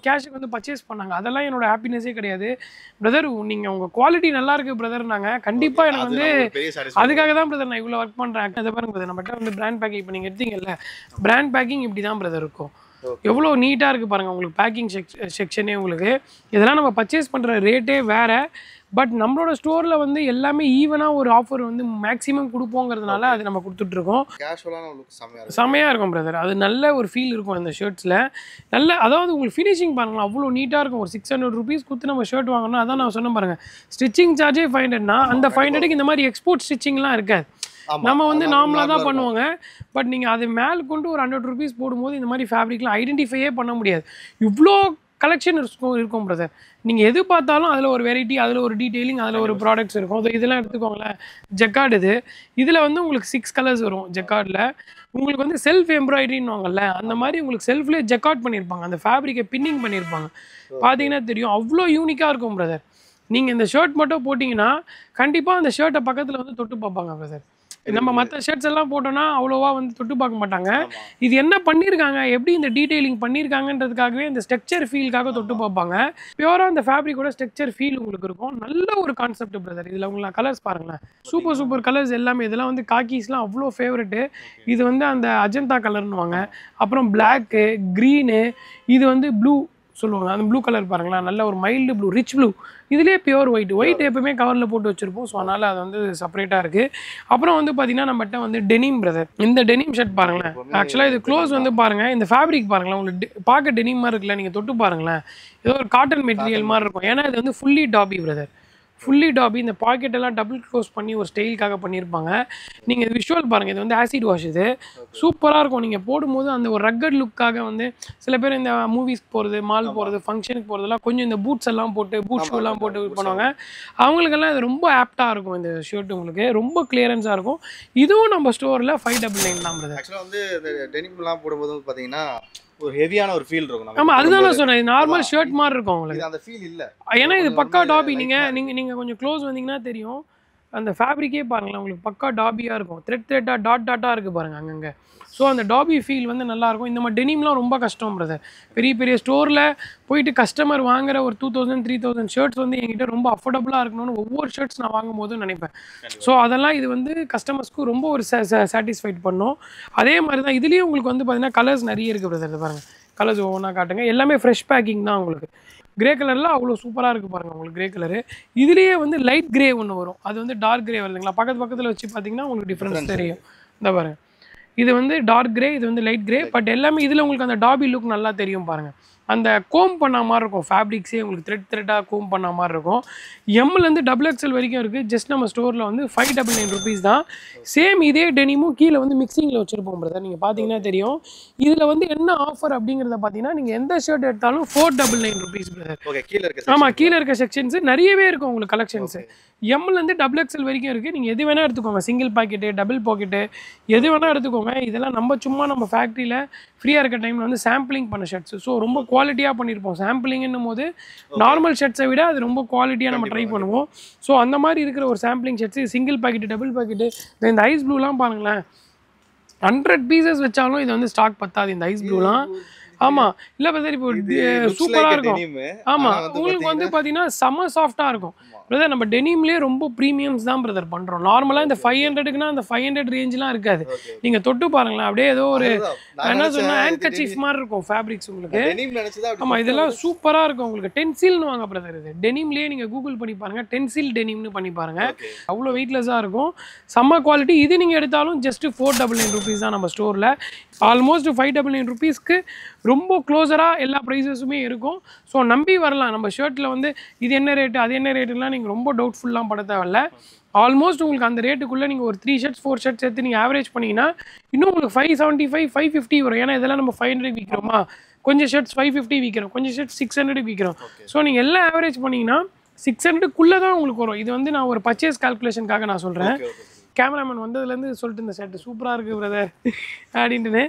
கேஷுக்கு வந்து பர்ச்சேஸ் பண்ணாங்க. அதெல்லாம் என்னோட ஹாப்பினஸே கிடையாது. பிரதர் நீங்கள் உங்கள் குவாலிட்டி நல்லா இருக்குது பிரதர்னாங்க. கண்டிப்பாக எனக்கு வந்து அதுக்காக தான் பிரதர் நான் இவ்வளோ ஒர்க் பண்ணுறேன். அதை பாருங்க பிரதர், நம்மகிட்ட வந்து பிராண்ட் பேக்கிங் இப்போ நீங்கள் எடுத்தீங்கல்ல, பிராண்ட் பேக்கிங் இப்படி தான் பிரதர் இருக்கும். எவ்வளோ நீட்டாக இருக்குது பாருங்கள் உங்களுக்கு பேக்கிங் செக்ஷனே. உங்களுக்கு இதெல்லாம் நம்ம பர்ச்சேஸ் பண்ணுற ரேட்டே வேறு. பட் நம்மளோட ஸ்டோரில் வந்து எல்லாமே ஈவனாக ஒரு ஆஃபர் வந்து மேக்ஸிமம் கொடுப்போங்கிறதுனால அது நம்ம கொடுத்துட்ருக்கோம். செமையாக இருக்கும் பிரதர். அது நல்ல ஒரு ஃபீல் இருக்கும் இந்த ஷர்ட்ஸில். நல்ல அதாவது உங்களுக்கு ஃபினிஷிங் பாருங்களா அவ்வளோ நீட்டாக இருக்கும். ஒரு 600 rupees கொடுத்து நம்ம ஷர்ட் வாங்கணும். அதான் நான் சொன்ன பாருங்கள், ஸ்டிச்சிங் சார்ஜே 500னா அந்த 500க்கு இந்த மாதிரி எக்ஸ்போர்ட் ஸ்டிச்சிங்லாம் இருக்காது. நம்ம வந்து நார்மலாக தான் பண்ணுவாங்க. பட் நீங்கள் அது மேலே கொண்டு ஒரு 100 rupees போடும்போது இந்த மாதிரி ஃபேப்ரிக்லாம் ஐடென்டிஃபையே பண்ண முடியாது. இவ்வளோ கலெக்ஷன் இருக்கும் பிரதர். நீங்கள் எது பார்த்தாலும் அதில் ஒரு வெரைட்டி, அதில் ஒரு டீட்டெயிலிங், அதில் ஒரு ப்ராடக்ட்ஸ் இருக்கும். ஸோ இதெல்லாம் எடுத்துக்கோங்களேன். ஜக்கார்டு இதில் வந்து உங்களுக்கு 6 கலர்ஸ் வரும். ஜக்கார்டில் உங்களுக்கு வந்து செல்ஃப் எம்ப்ராய்டரின்னுவாங்கல்ல, அந்த மாதிரி உங்களுக்கு செல்ஃப்லேயே ஜக்கார்ட் பண்ணியிருப்பாங்க. அந்த ஃபேப்ரிக்கை பின்னிங் பண்ணியிருப்பாங்க. பார்த்தீங்கன்னா தெரியும், அவ்வளோ யூனிக்காக இருக்கும் பிரதர். நீங்கள் இந்த ஷர்ட் மட்டும் போட்டிங்கன்னா கண்டிப்பாக அந்த ஷர்ட்டை பக்கத்தில் வந்து தொட்டு பார்ப்பாங்க பிரதர். நம்ம மற்ற ஷர்ட்ஸ் எல்லாம் போட்டோம்னா அவ்வளோவா வந்து தொட்டு பார்க்க மாட்டாங்க. இது என்ன பண்ணியிருக்காங்க, எப்படி இந்த டீட்டெயிலிங் பண்ணியிருக்காங்கன்றதுக்காகவே இந்த ஸ்ட்ரக்சர் ஃபீலுக்காக தொட்டு பார்ப்பாங்க. பியூராக அந்த ஃபேப்ரிக்கோட ஸ்ட்ரக்சர் ஃபீல் உங்களுக்கு இருக்கும். நல்ல ஒரு கான்செப்ட் பிரதர். இதில் உங்களுக்கு கலர்ஸ் பாருங்களேன், சூப்பர் கலர்ஸ் எல்லாமே. இதெல்லாம் வந்து காக்கீஸ்லாம் அவ்வளோ ஃபேவரெட்டு. இது வந்து அந்த அஜந்தா கலர்னுவாங்க. அப்புறம் பிளாக்கு, க்ரீனு, இது வந்து ப்ளூ சொல்லுவாங்க. அந்த ப்ளூ கலர் பாருங்களேன், நல்ல ஒரு மைல்டு ப்ளூ, ரிச் ப்ளூ. இதுலேயே பியூர் ஒயிட் எப்பவுமே கவரில் போட்டு வச்சுருப்போம். ஸோ அதனால் அது வந்து செப்பரேட்டாக இருக்குது. அப்புறம் வந்து பார்த்தீங்கன்னா நம்மகிட்ட வந்து டெனிம் பிரதர். இந்த டெனிம் ஷர்ட் பாருங்களேன். ஆக்சுவலாக இது க்ளோஸ் வந்து பாருங்கள், இந்த ஃபேப்ரிக் பாருங்களேன். உங்களுக்கு பார்க்க டெனிம் மாதிரி இருக்குல்ல, நீங்கள் தொட்டு பாருங்களேன், ஏதோ ஒரு காட்டன் மெட்டீரியல் மாதிரி இருக்கும். ஏன்னா இது வந்து ஃபுல்லி டாபி பிரதர். ஃபுல்லி டாபி. இந்த பாக்கெட்டெல்லாம் டபுள் க்ளோஸ் பண்ணி ஒரு ஸ்டைலுக்காக பண்ணியிருப்பாங்க. நீங்கள் விஷுவல் பாருங்கள், இது வந்து ஆசிட் வாஷ். இது சூப்பராக இருக்கும். நீங்கள் போடும்போது அந்த ஒரு ரக்கட் லுக்காக வந்து சில பேர் இந்த மூவிஸ்க்கு போகிறது, மால் போகிறது, ஃபங்க்ஷனுக்கு போகிறதுலாம் கொஞ்சம் இந்த பூட்ஸ் எல்லாம் போட்டு, பூட் ஷூ எல்லாம் போட்டு பண்ணுவாங்க. அவங்களுக்கெல்லாம் இது ரொம்ப ஆப்டாக இருக்கும். இந்த ஷர்ட் உங்களுக்கு ரொம்ப கிளியரன்ஸாக இருக்கும். இதுவும் நம்ம ஸ்டோரில் 599 தான் பிரதர். ஆக்சுவலாக வந்து இந்த டெனிம்லாம் போடும்போது பார்த்தீங்கன்னா ஒரு ஹெவியான ஒரு ஃபீல் இருக்கும். ஆமா, அதுதான் நான் சொன்னேன். நார்மல் ஷர்ட் மாதிரி இருக்கும் உங்களுக்கு. அந்த ஃபீல் இல்ல. ஏன்னா இது பக்கா டாபி. நீங்க கொஞ்சம் க்ளோஸ் வந்தீங்கன்னா தெரியும். அந்த ஃபேப்ரிக்கே பாருங்களேன், உங்களுக்கு பக்கா டாபியா இருக்கும். த்ரெட்டா டாட்டா இருக்கு பாருங்க அங்கங்க. ஸோ அந்த டாபி ஃபீல் வந்து நல்லாயிருக்கும். இந்த மாதிரி டெனிம்லாம் ரொம்ப கஷ்டம் பிரதர். பெரிய ஸ்டோரில் போயிட்டு கஸ்டமர் வாங்குற ஒரு 2000 3000 ஷர்ட்ஸ் வந்து என்கிட்ட ரொம்ப அஃபோர்டபுளாக இருக்கணும்னு ஒவ்வொரு ஷர்ட்ஸ் நான் வாங்கும் போதும் நினைப்பேன். ஸோ அதெல்லாம் இது வந்து கஸ்டமர்ஸ்க்கு ரொம்ப ஒரு சாட்டிஸ்ஃபைட் பண்ணும். அதே மாதிரி தான் இதுலேயும் உங்களுக்கு வந்து பார்த்தீங்கன்னா கலர்ஸ் நிறைய இருக்குது பிரதர். இது பாருங்கள், கலர்ஸ் ஒவ்வொன்றா காட்டுங்க. எல்லாமே ஃப்ரெஷ் பேக்கிங் தான் உங்களுக்கு. கிரே கலரில் அவ்வளோ சூப்பராக இருக்குது பாருங்கள் உங்களுக்கு கிரே கலரு. இதுலேயே வந்து லைட் கிரே ஒன்று வரும். அது வந்து டார்க் கிரே வருதுங்களா, பக்கத்தில் வச்சு பார்த்தீங்கன்னா உங்களுக்கு டிஃப்ரென்ஸ் தெரியும். இந்த பாருங்கள், இது வந்து டார்க் கிரே, இது வந்து லைட் கிரே. பட் எல்லாமே இதில் உங்களுக்கு அந்த டாபி லுக் நல்லா தெரியும் பாருங்கள். அந்த கோம் பண்ண மாதிரி இருக்கும். ஃபேப்ரிக்ஸே உங்களுக்கு த்ரெட்டாக கோம் பண்ண மாதிரி இருக்கும். எம்லேருந்து XXL வரைக்கும் இருக்குது. ஜஸ்ட் நம்ம ஸ்டோரில் வந்து 599 rupees தான். சேம் இதே டெனிமும் கீழே வந்து மிக்சிங்கில் வச்சுருப்போம் பிரதர். நீங்கள் பார்த்தீங்கன்னா தெரியும். இதில் வந்து என்ன ஆஃபர் அப்படிங்கிறத பார்த்தீங்கன்னா நீங்கள் எந்த ஷர்ட் எடுத்தாலும் 499 rupees பிரதர். ஆமாம், கீழே இருக்க செக்ஷன்ஸு நிறையவே இருக்கும் உங்களுக்கு கலெக்ஷன்ஸு. எம்லேருந்து XXL வரைக்கும் இருக்குது. நீங்கள் எது வேணால் எடுத்துக்கோங்க. சிங்கிள் பாக்கெட்டு, டபுள் பாக்கெட்டு, எது வேணால் எடுத்துக்கோங்க. இதெல்லாம் நம்ம ஃபேக்ட்ரியில் ஃப்ரீயாக இருக்க டைமில் வந்து சாம்பிளிங் பண்ண ஷர்ட்ஸு. ஸோ ரொம்ப குவாலிட்டியாக பண்ணியிருப்போம். சாம்பிளிங்னும் போது நார்மல் ஷர்ட்ஸை விட அது ரொம்ப குவாலிட்டியாக நம்ம ட்ரை பண்ணுவோம். ஸோ அந்த மாதிரி இருக்கிற ஒரு sampling shirts, single packet, double packet. இந்த ஐஸ் ப்ளூலாம் பாருங்களேன், 100 pieces வச்சாலும் இது வந்து ஸ்டாக் பத்தாது இந்த ஐஸ் ப்ளூலாம். ஆமாம், இல்லை பிரதர், இப்போ சூப்பராக இருக்கும். ஆமாம், உங்களுக்கு வந்து பார்த்தீங்கன்னா செம்ம சாஃப்டாக இருக்கும் பிரதர். நம்ம டெனிம்லேயே ரொம்ப ப்ரீமியம்ஸ் தான் பிரதர் பண்ணுறோம். நார்மலாக இந்த 500க்குனா அந்த 500 ரேஞ்செலாம் இருக்காது. நீங்கள் தொட்டு பாருங்களேன், அப்படியே ஏதோ ஒரு என்ன சொன்னால் ஹேண்ட்கர்ச்சீஃப் மாதிரி இருக்கும் ஃபேப்ரிக்ஸ் உங்களுக்கு. ஆமாம், இதெல்லாம் சூப்பராக இருக்கும் உங்களுக்கு. டென்சில்னு வாங்க பிரதர். இது டெனிம்லேயே நீங்கள் கூகுள் பண்ணி பாருங்கள், டென்சில் டெனிம்னு பண்ணி பாருங்கள். அவ்வளோ வெயிட்லெஸ்ஸாக இருக்கும், செம்ம குவாலிட்டி. இது நீங்கள் எடுத்தாலும் ஜஸ்ட் 499 rupees தான் நம்ம ஸ்டோரில். ஆல்மோஸ்ட் 599 rupeesக்கு ரொம்ப க்ளோஸராக எல்லா ப்ரைஸஸுமே இருக்கும். ஸோ நம்பி வரலாம். நம்ம ஷர்ட்டில் வந்து இது என்ன ரேட்டு, அது என்ன ரேட்டுலாம் நீங்கள் ரொம்ப டவுட்ஃபுல்லாம் பட தேவையில்ல. ஆல்மோஸ்ட் உங்களுக்கு அந்த ரேட்டுக்குள்ளே நீங்கள் ஒரு 3 shirts 4 shirts எடுத்து நீங்கள் ஆவரேஜ் பண்ணிங்கன்னா இன்னும் உங்களுக்கு 575 550 வரும். ஏன்னா இதெல்லாம் நம்ம 500 விற்கிறோமா, கொஞ்சம் ஷர்ட்ஸ் 550 விற்கிறோம், கொஞ்சம் ஷர்ட்ஸ் 600 விற்கிறோம். ஸோ நீங்கள் எல்லாம் ஆவரேஜ் பண்ணிங்கன்னா 600க்குள்ளே தான் உங்களுக்கு வரும். இது வந்து நான் ஒரு பர்ச்சேஸ் கால்குலேஷனுக்காக நான் சொல்கிறேன். கேமராமேன் வந்ததுலேருந்து சொல்லிட்டு இந்த ஷர்ட் சூப்பராக இருக்குது பிரதர் அப்படின்ட்டுன்னு.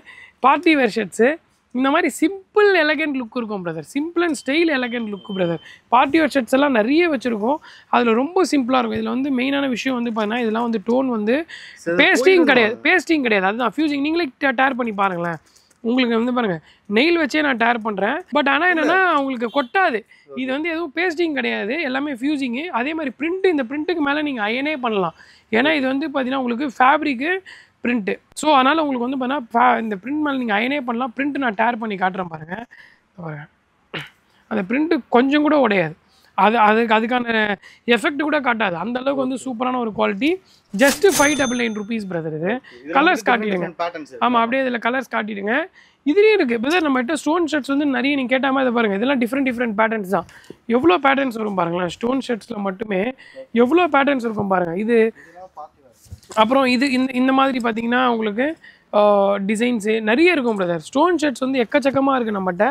பார்ட்டி வேர் ஷர்ட்ஸு இந்த மாதிரி சிம்பிள் எலகண்ட் லுக் இருக்கும் brother. Simple and style elegant look brother. Party wear shirts எல்லாம் நிறைய வச்சுருக்கோம். அதில் ரொம்ப சிம்பிளாக இருக்கும். இதில் வந்து மெயினான விஷயம் வந்து பார்த்தீங்கன்னா இதெல்லாம் வந்து டோன் வந்து பேஸ்டிங் கிடையாது. அதுதான் ஃபியூசிங். நீங்களே டேர் பண்ணி பாருங்களேன். உங்களுக்கு வந்து பாருங்கள் நெயில் வச்சே நான் டேர் பண்ணுறேன். பட் ஆனால் என்னென்னா உங்களுக்கு கொட்டாது. இது வந்து எதுவும் பேஸ்டிங் கிடையாது, எல்லாமே ஃபியூசிங்கு. அதே மாதிரி பிரிண்ட்டு, இந்த பிரிண்ட்டுக்கு மேலே நீங்கள் அயனே பண்ணலாம். ஏன்னா இது வந்து பார்த்தீங்கன்னா உங்களுக்கு ஃபேப்ரிக்கு பிரிண்ட்டு. ஸோ அதனால் உங்களுக்கு வந்து பார்த்தீங்கன்னா இந்த பிரிண்ட் மேலே நீங்கள் அயனே பண்ணலாம். பிரிண்ட்டு நான் டேர் பண்ணி காட்டுறேன் பாருங்கள். பாருங்கள் அந்த பிரிண்ட்டு கொஞ்சம் கூட உடையாது. அதுக்கான எஃபெக்ட் கூட காட்டாது. அந்த அளவுக்கு வந்து சூப்பரான ஒரு குவாலிட்டி. Just 599 rupees brother. இது கலர்ஸ் காட்டிடுங்க. ஆமாம், அப்படியே இதில் கலர்ஸ் காட்டிடுங்க. இதுலேயும் இருக்குது பிரதர். நம்மகிட்ட ஸ்டோன் ஷர்ட்ஸ் வந்து நிறைய நீங்கள் கேட்டாமல் இதை பாருங்கள். இதெல்லாம் டிஃப்ரெண்ட் பேட்டர்ன்ஸ் தான். எவ்வளோ பேட்டர்ன்ஸ் வரும் பாருங்களேன். ஸ்டோன் ஷர்ட்ஸில் மட்டுமே எவ்வளோ பேட்டர்ன்ஸ் இருக்கும் பாருங்கள். இது அப்புறம் இது இந்த மாதிரி பார்த்தீங்கன்னா உங்களுக்கு டிசைன்ஸு நிறைய இருக்கும் பிரதர். ஸ்டோன் ஷர்ட்ஸ் வந்து எக்கச்சக்கமாக இருக்குது நம்மகிட்ட.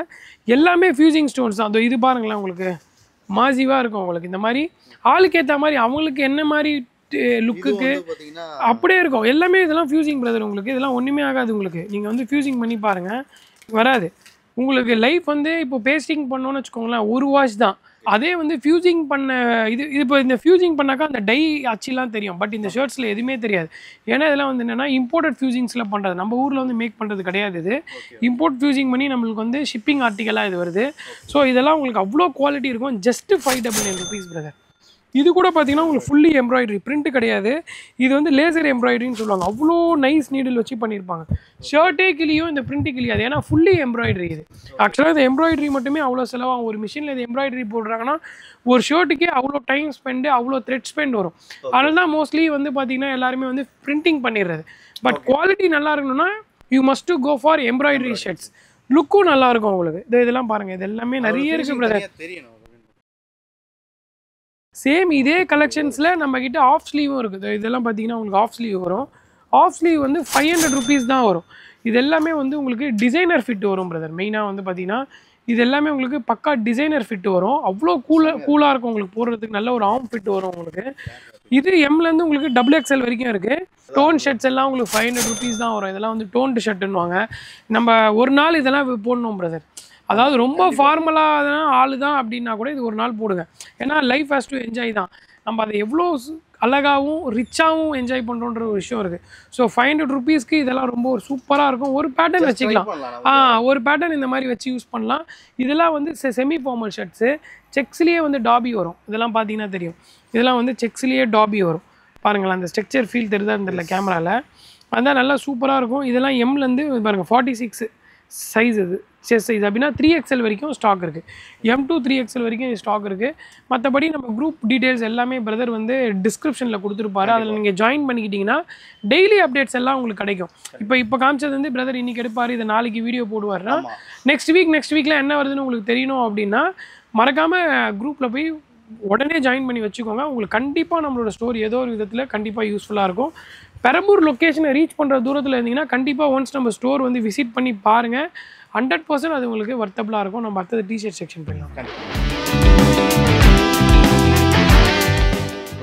எல்லாமே ஃபியூசிங் ஸ்டோன்ஸ் தான். அது இது பாருங்களேன், உங்களுக்கு மாசிவாக இருக்கும். உங்களுக்கு இந்த மாதிரி ஆளுக்கு ஏற்ற மாதிரி அவங்களுக்கு என்ன மாதிரி லுக்குக்கு அப்படியே இருக்கும். எல்லாமே இதெல்லாம் ஃபியூசிங் பிரதர். உங்களுக்கு இதெல்லாம் ஒன்றுமே ஆகாது. உங்களுக்கு நீங்கள் வந்து ஃபியூசிங் பண்ணி பாருங்கள், வராது. உங்களுக்கு லைஃப் வந்து இப்போ பேஸ்டிங் பண்ணோன்னு வச்சுக்கோங்களேன், ஒரு வாஷ் தான். அதே வந்து ஃபியூசிங் பண்ண இது இப்போ இந்த ஃபியூசிங் பண்ணாக்கா அந்த டை அச்சுலாம் தெரியும். பட் இந்த ஷர்ட்ஸில் எதுவுமே தெரியாது. ஏன்னா இதெல்லாம் வந்து என்னென்னா இம்போர்ட்டட் ஃபியூசிங்ஸில் பண்ணுறது. நம்ம ஊரில் வந்து மேக் பண்ணுறது கிடையாது. இது இம்போர்ட் ஃபியூசிங் பண்ணி நம்மளுக்கு வந்து ஷிப்பிங் ஆர்டிக்கலாக இது வருது. ஸோ இதெல்லாம் உங்களுக்கு அவ்வளோ குவாலிட்டி இருக்கும். Just 599 rupees brother. இது கூட பார்த்தீங்கன்னா உங்களுக்கு ஃபுல்லி எம்ப்ராய்டரி, பிரிண்ட் கிடையாது. இது வந்து லேசர் எம்ப்ராய்டரின்னு சொல்லுவாங்க. அவ்வளோ நைஸ் நீடில் வச்சு பண்ணியிருப்பாங்க. ஷர்ட்டே கிளியும் இந்த பிரிண்ட்டு கிளியாது. ஏன்னா ஃபுல்லி எம்ப்ராய்டரி. இது ஆக்சுவலாக இந்த எம்ப்ராய்டரி மட்டுமே அவ்வளோ செலவாகும். ஒரு மிஷினில் இது எம்ப்ராய்டரி போடுறாங்கன்னா ஒரு ஷர்ட்டுக்கே அவ்வளோ டைம் ஸ்பெண்டு, அவ்வளோ த்ரெட் ஸ்பெண்ட் வரும். அதனால தான் மோஸ்ட்லி வந்து பார்த்தீங்கன்னா எல்லாருமே வந்து பிரிண்டிங் பண்ணிடுறது. பட் குவாலிட்டி நல்லா இருக்கணும்னா you must to go for embroidery shirts. லுக்கும் நல்லாயிருக்கும் உங்களுக்கு. இதெல்லாம் பாருங்கள், இது எல்லாமே நிறைய இருக்குது பிரதர். சேம் இதே கலெக்ஷன்ஸில் நம்மக்கிட்ட ஆஃப் ஸ்லீவும் இருக்குது. இதெல்லாம் பார்த்தீங்கன்னா உங்களுக்கு ஆஃப் ஸ்லீவ் வரும். ஆஃப் ஸ்லீவ் வந்து 500 rupees தான் வரும். இது எல்லாமே வந்து உங்களுக்கு டிசைனர் ஃபிட் வரும் பிரதர். மெயினாக வந்து பார்த்தீங்கன்னா இது எல்லாமே உங்களுக்கு பக்கா டிசைனர் ஃபிட் வரும். அவ்வளோ கூலாக இருக்கும் உங்களுக்கு போடுறதுக்கு. நல்ல ஒரு ஆர்ம் ஃபிட் வரும் உங்களுக்கு. இது எம்லேருந்து உங்களுக்கு XXL வரைக்கும் இருக்குது. டோன் ஷர்ட்ஸ் எல்லாம் உங்களுக்கு 500 rupees தான் வரும். இதெல்லாம் வந்து டோன்டு ஷர்ட்டுன்னுவாங்க. நம்ம ஒரு நாள் இதெல்லாம் போடணும் பிரதர். அதாவது ரொம்ப ஃபார்மலாக ஆள் தான் அப்படின்னா கூட இது ஒரு நாள் போடுங்க. ஏன்னா லைஃப் ஹேஸ் டு என்ஜாய் தான். நம்ம அதை எவ்வளோ அழகாகவும் ரிச்சாகவும் என்ஜாய் பண்ணுறோன்ற ஒரு விஷயம் இருக்குது. ஸோ 500 rupeesக்கு இதெல்லாம் ரொம்ப ஒரு சூப்பராக இருக்கும். ஒரு பேட்டர்ன் வச்சுக்கலாம். ஒரு பேட்டர்ன் இந்த மாதிரி வச்சு யூஸ் பண்ணலாம். இதெல்லாம் வந்து செமி ஃபார்மல் ஷர்ட்ஸு. செக்ஸ்லேயே வந்து டாபி வரும். இதெல்லாம் பார்த்தீங்கன்னா தெரியும். இதெல்லாம் வந்து செக்ஸ்லேயே டாபி வரும். பாருங்களேன், அந்த ஸ்ட்ரக்சர் ஃபீல் தெரியுதா தெரியல கேமராவில். அதான் நல்லா சூப்பராக இருக்கும். இதெல்லாம் எம்லேருந்து பாருங்கள் 46 சைஸ். இது செஸ் சைஸ் அப்படின்னா 3XL வரைக்கும் ஸ்டாக் இருக்குது. M to 3XL வரைக்கும் ஸ்டாக் இருக்குது. மற்றபடி நம்ம குரூப் டீட்டெயில்ஸ் எல்லாமே பிரதர் வந்து டிஸ்கிரிப்ஷனில் கொடுத்துருப்பாரு. அதில் நீங்கள் ஜாயின் பண்ணிக்கிட்டிங்கன்னா டெய்லி அப்டேட்ஸ் எல்லாம் உங்களுக்கு கிடைக்கும். இப்போ காமிச்சது வந்து பிரதர் இன்றைக்கி எடுப்பார், இதை நாளைக்கு வீடியோ போடுவார்னா நெக்ஸ்ட் வீக்கில் என்ன வருதுன்னு உங்களுக்கு தெரியணும் அப்படின்னா மறக்காமல் குரூப்பில் போய் உடனே ஜாயின் பண்ணி வச்சுக்கோங்க. உங்களுக்கு கண்டிப்பாக நம்மளோட ஸ்டோர் ஏதோ ஒரு விதத்தில் கண்டிப்பாக யூஸ்ஃபுல்லாக இருக்கும். பெரம்பூர் லொக்கேஷனை ரீச் பண்ணுற தூரத்தில் இருந்தீங்கன்னா கண்டிப்பாக ஒன்ஸ் நம்ம ஸ்டோர் வந்து விசிட் பண்ணி பாருங்கள். 100% அது உங்களுக்கு வர்த்தபிளாக இருக்கும். நம்ம அடுத்தது டிஷர்ட் செக்ஷன் போயிடலாம்.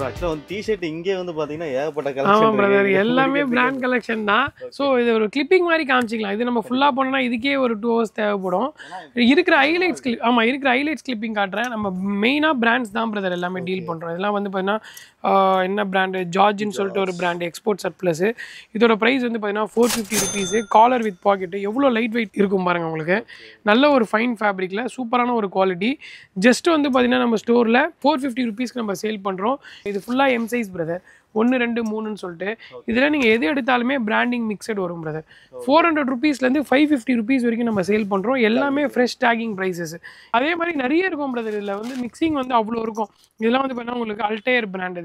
ஆக்சுவலாக வந்து டிஷர்ட் இங்கே வந்து பார்த்தீங்கன்னா ஏகப்பட்ட கலெக்ஷன். ஆமாம் பிரதர், எல்லாமே பிராண்ட் கலெக்ஷன் தான். ஸோ இது ஒரு கிளிப்பிங் மாதிரி காமிச்சிக்கலாம். இது நம்ம ஃபுல்லாக போனோம்னா இதுக்கே ஒரு 2 hours தேவைப்படும். இருக்கிற ஹைலைட்ஸ் இருக்கிற ஹைலைட்ஸ் கிளிப்பிங் காட்டுறேன். நம்ம மெயினாக பிராண்ட்ஸ் தான் பிரதர் எல்லாமே டீல் பண்ணுறோம். இதெல்லாம் வந்து பார்த்தீங்கன்னா என்ன பிராண்டு, ஜார்ஜின்னு சொல்லிட்டு ஒரு பிராண்டு, எக்ஸ்போர்ட் சர்ப்ளஸ். இதோட ப்ரைஸ் வந்து பார்த்தீங்கன்னா 450 rupees. Collar with pocket. எவ்வளோ லைட் வெயிட் இருக்கும் பாருங்கள் உங்களுக்கு. நல்ல ஒரு ஃபைன் ஃபேப்ரிக்கில் சூப்பரான ஒரு குவாலிட்டி. ஜஸ்ட் வந்து பார்த்தீங்கன்னா நம்ம ஸ்டோரில் 450 rupeesக்கு நம்ம சேல் பண்ணுறோம். இது ஃபுல்லாக எம் சைஸ் பிரதர். 1, 2, 3ன்னு சொல்லிட்டு இதில் நீங்கள் எது எடுத்தாலுமே பிராண்டிங் மிக்சட் வரும் பிரதர். 400 rupeesலேருந்து 550 rupees வரைக்கும் நம்ம சேல் பண்ணுறோம். எல்லாமே ஃப்ரெஷ் டேகிங் ப்ரைஸஸ். அதே மாதிரி நிறைய இருக்கும் பிரதர். இதில் வந்து மிக்சிங் வந்து அவ்வளோ இருக்கும். இதெல்லாம் வந்து பார்த்தீங்கன்னா உங்களுக்கு அல்டையர் பிராண்ட்.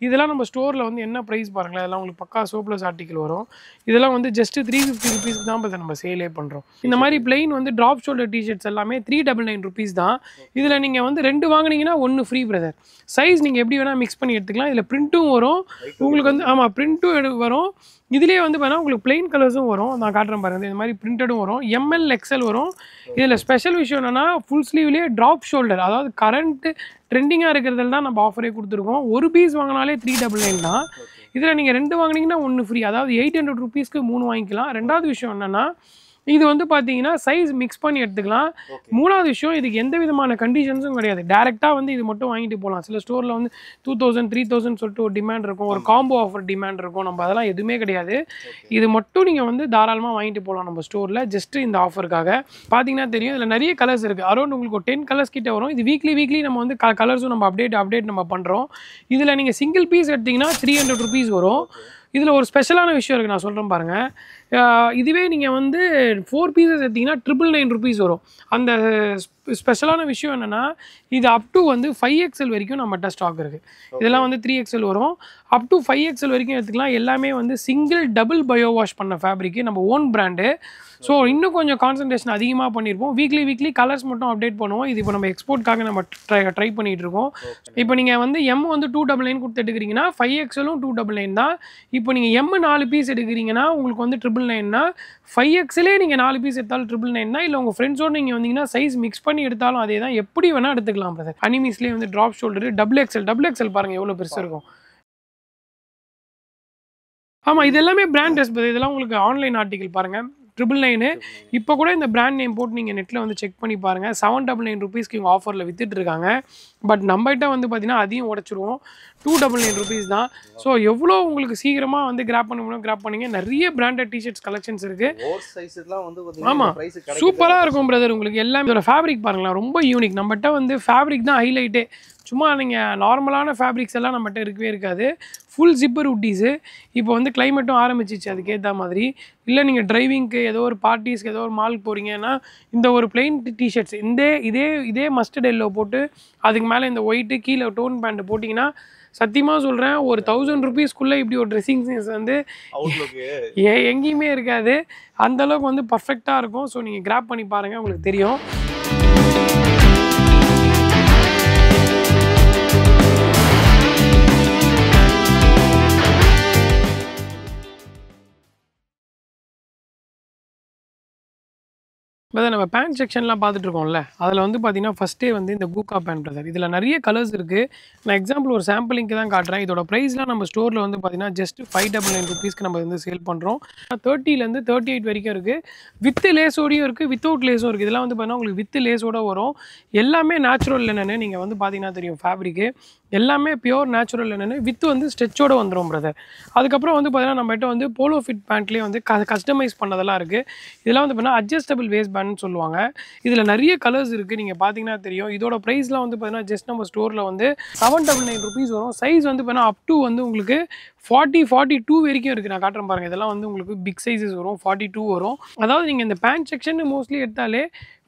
இதெல்லாம் நம்ம ஸ்டோரில் வந்து என்ன ப்ரைஸ் பாருங்களேன். இதெல்லாம் உங்களுக்கு பக்கா சோப்லஸ் ஆர்டிக்கல் வரும். இதெல்லாம் வந்து ஜஸ்ட் 350 rupeesக்கு தான் பிரதர் நம்ம சேலே பண்ணுறோம். இந்த மாதிரி பிளெயின் வந்து ட்ராப் ஷோல்டர் டிஷர்ட்ஸ் எல்லாமே 399 rupees தான். இதில் நீங்கள் வந்து 2 வாங்கினீங்கன்னா 1 ஃப்ரீ பிரதர். சைஸ் நீங்கள் எப்படி வேணால் மிக்ஸ் பண்ணி எடுத்துக்கலாம். இதில் பிரிண்ட்டும் வரும் உங்களுக்கு வந்து. ஆமாம், பிரிண்ட்டும் வரும். இதுலேயே வந்து பார்த்தீங்கன்னா உங்களுக்கு பிளெயின் கலர்ஸும் வரும். நான் காட்டுறேன் பாருங்கள். இந்த மாதிரி பிரிண்டடும் வரும். ML XL வரும். இதில் ஸ்பெஷல் விஷயம் என்னென்னா ஃபுல் ஸ்லீவ்லேயே ட்ராப் ஷோல்டர். அதாவது கரண்ட்டு ட்ரெண்டிங்காக இருக்கிறதுல தான் நம்ம ஆஃபரே கொடுத்துருக்கோம். ஒரு பீஸ் வாங்கினாலே 399 தான். இதில் நீங்கள் 2 வாங்கினீங்கன்னா 1 ஃப்ரீ. அதாவது 800 rupeesக்கு 3 வாங்கிக்கலாம். ரெண்டாவது விஷயம் என்னென்னா இது வந்து பார்த்தீங்கன்னா சைஸ் மிக்ஸ் பண்ணி எடுத்துக்கலாம். மூணாவது விஷயம், இதுக்கு எந்த விதமான கண்டிஷன்ஸும் கிடையாது. டேரெக்டாக வந்து இது மட்டும் வாங்கிட்டு போகலாம். சில ஸ்டோரில் வந்து 2000 3000 சொல்லிட்டு ஒரு டிமாண்ட் இருக்கும், ஒரு காம்போ ஆஃபர் டிமாண்ட் இருக்கும். நம்ம அதெல்லாம் எதுவுமே கிடையாது. இது மட்டும் நீங்கள் வந்து தாராளமாக வாங்கிட்டு போகலாம் நம்ம ஸ்டோரில், ஜஸ்ட் இந்த ஆஃபருக்காக. பார்த்தீங்கன்னா தெரியும், இதில் நிறைய கலர்ஸ் இருக்குது. அரௌண்ட் உங்களுக்கு ஒரு 10 கலர்ஸ் கிட்ட வரும். இது வீக்லி நம்ம வந்து கலர்ஸும் நம்ம அப்டேட் நம்ம பண்ணுறோம். இதில் நீங்கள் சிங்கிள் பீஸ் எடுத்திங்கன்னா 300 ருபீஸ் வரும். இதில் ஒரு ஸ்பெஷலான விஷயம் இருக்குது, நான் சொல்கிறேன் பாருங்கள். இதுவே நீங்கள் வந்து 4 பீசஸ் எடுத்திங்கன்னா 999 ருபீஸ் வரும். அந்த ஸ்பெஷலான விஷயம் என்னென்னா, இது அப் டு வந்து 5XL வரைக்கும் நம்மகிட்ட ஸ்டாக் இருக்குது. இதெல்லாம் வந்து 3XL வரும். அப் டு 5XL வரைக்கும் எடுத்துக்கலாம். எல்லாமே வந்து சிங்கிள் டபுள் பயோ வாஷ் பண்ண ஃபேப்ரிக்கு, நம்ம ஓன் பிராண்டு. ஸோ இன்னும் கொஞ்சம் கான்சன்ட்ரேஷன் அதிகமாக பண்ணியிருப்போம். வீக்லி கலர்ஸ் மட்டும் அப்டேட் பண்ணுவோம். இது இப்போ நம்ம எக்ஸ்போர்ட்காக நம்ம ட்ரை பண்ணிகிட்டு இருக்கோம். இப்போ நீங்கள் வந்து M வந்து 299 கொடுத்து எடுக்கிறீங்கன்னா 5XLும் 299 தான். இப்போ நீங்கள் M 4 பீஸ் எடுக்கிறீங்கன்னா உங்களுக்கு வந்து 999னா, 5XLே நீங்கள் 4 பீஸ் எடுத்தாலும் 999 தான். இல்லை உங்கள் ஃப்ரெண்ட்ஸோடு நீங்கள் வந்தீங்கன்னா சைஸ் மிக்ஸ் பண்ணி எடுத்தாலும் அதே தான். எப்படி வேணால் எடுத்துக்கலாம் பிரதர். அனிமீஸ்லேயே வந்து ட்ராப் ஷோல்டரு, XXL பாருங்கள் எவ்வளோ பெருசாக இருக்கும். ஆமாம், இது எல்லாமே பிராண்ட் ட்ரெஸ். இதெல்லாம் உங்களுக்கு ஆன்லைன் ஆர்டிகல் பாருங்கள், 999. இப்போ கூட இந்த பிராண்ட் நேம் போட்டு நீங்கள் நெட்டில் வந்து செக் பண்ணி பாருங்கள். 799 ருபீஸ்க்கு இவங்க ஆஃபரில் வித்துட்டு இருக்காங்க. பட் நம்மகிட்ட வந்து பார்த்தீங்கன்னா அதையும் உடச்சிருவோம். 299 ருபீஸ் தான். ஸோ எவ்வளோ உங்களுக்கு சீக்கிரமாக வந்து கிராப் பண்ண முடியும் கிராப் பண்ணிங்க. நிறைய பிராண்டட் டிஷர்ட்ஸ் கலெக்ஷன்ஸ் இருக்குது. ஆமாம், சூப்பராக இருக்கும் பிரதர். உங்களுக்கு எல்லாமே இதோட ஃபேப்ரிக் பாருங்களேன், ரொம்ப யூனிக். நம்மகிட்ட வந்து ஃபேப்ரிக் தான் ஹைலைட்டே. சும்மா நீங்கள் நார்மலான ஃபேப்ரிக்ஸ் எல்லாம் நம்மகிட்ட இருக்கவே இருக்காது. ஃபுல் ஜிப்பர் உட்டீஸு. இப்போ வந்து கிளைமேட்டும் ஆரம்பிச்சிச்சு அதுக்கேற்ற மாதிரி. இல்லை நீங்கள் டிரைவிங்க்கு ஏதோ ஒரு பார்ட்டிஸ்க்கு ஏதோ ஒரு மாலுக்கு போகிறீங்கன்னா இந்த ஒரு பிளெயின் டிஷர்ட்ஸ் இதே மஸ்டர்ட் எல்லோ போட்டு அதுக்கு மேலே இந்த ஒயிட்டு கீழே டோன் பேண்ட் போட்டிங்கன்னா சத்தியமாக சொல்கிறேன், ஒரு 1000 ருபீஸ்க்குள்ளே இப்படி ஒரு ட்ரெஸ்ஸிங் சென்ஸ் வந்து எங்கேயுமே இருக்காது. அந்தளவுக்கு வந்து பர்ஃபெக்டாக இருக்கும். ஸோ நீங்கள் கிராப் பண்ணி பாருங்கள், உங்களுக்கு தெரியும். நம்ம பேண்ட் செக்ஷன்லாம் பார்த்துட்டு இருக்கோம்ல, அதில் வந்து பார்த்தீங்கன்னா ஃபஸ்ட்டே வந்து இந்த கூக்கா பேண்ட் பிரதர். இதில் நிறைய கலர்ஸ் இருக்குது. நான் எக்ஸாம்பிள் ஒரு சாம்பிளிங்க்கு தான் காட்டுறேன். இதோட ப்ரைஸ்லாம் நம்ம ஸ்டோரில் வந்து பார்த்தீங்கன்னா ஜஸ்ட் 599 ருபீஸ்க்கு நம்ம வந்து சேல் பண்ணுறோம். 30லேருந்து 38 வரைக்கும் இருக்குது. வித் லேஸோடையும் இருக்குது, வித்தவுட் லேஸும் இருக்குது. இதெல்லாம் வந்து பார்த்தீங்கன்னா உங்களுக்கு வித் லேஸோடு வரும். எல்லாமே நேச்சுரல் லினனு. நீங்கள் வந்து பார்த்தீங்கன்னா தெரியும் ஃபேப்ரிக்கு எல்லாமே பியோர் நேச்சுரல் லினனு. வித் வந்து ஸ்ட்ரெச்சோடு வந்துடும் பிரதர். அதுக்கப்புறம் வந்து பார்த்தீங்கன்னா நம்மகிட்ட வந்து போலோ ஃபிட் பேண்ட்லேயே வந்து கஸ்டமைஸ் பண்ணதெல்லாம் இருக்குது. இதெல்லாம் வந்து பார்த்தீங்கன்னா அட்ஜஸ்டபிள் வேஸ்ட் பேண்ட் சொல்லுவாங்க. இதில் நிறைய கலர்ஸ் இருக்குது. நீங்கள் பார்த்தீங்கன்னா தெரியும். இதோட ப்ரைஸ்லாம் வந்து பார்த்தீங்கன்னா ஜஸ்ட் நம்ம ஸ்டோரில் வந்து 799 ருபீஸ் வரும். சைஸ் வந்து பார்த்தீங்கன்னா அப் டு வந்து உங்களுக்கு 42 வரைக்கும் இருக்குது. நான் காட்டுறேன் பாருங்கள். இதெல்லாம் வந்து உங்களுக்கு பிக் சைஸஸ் வரும், 42 வரும். அதாவது நீங்கள் இந்த பேண்ட் செக்ஷன் மோஸ்ட்லி எடுத்தாலே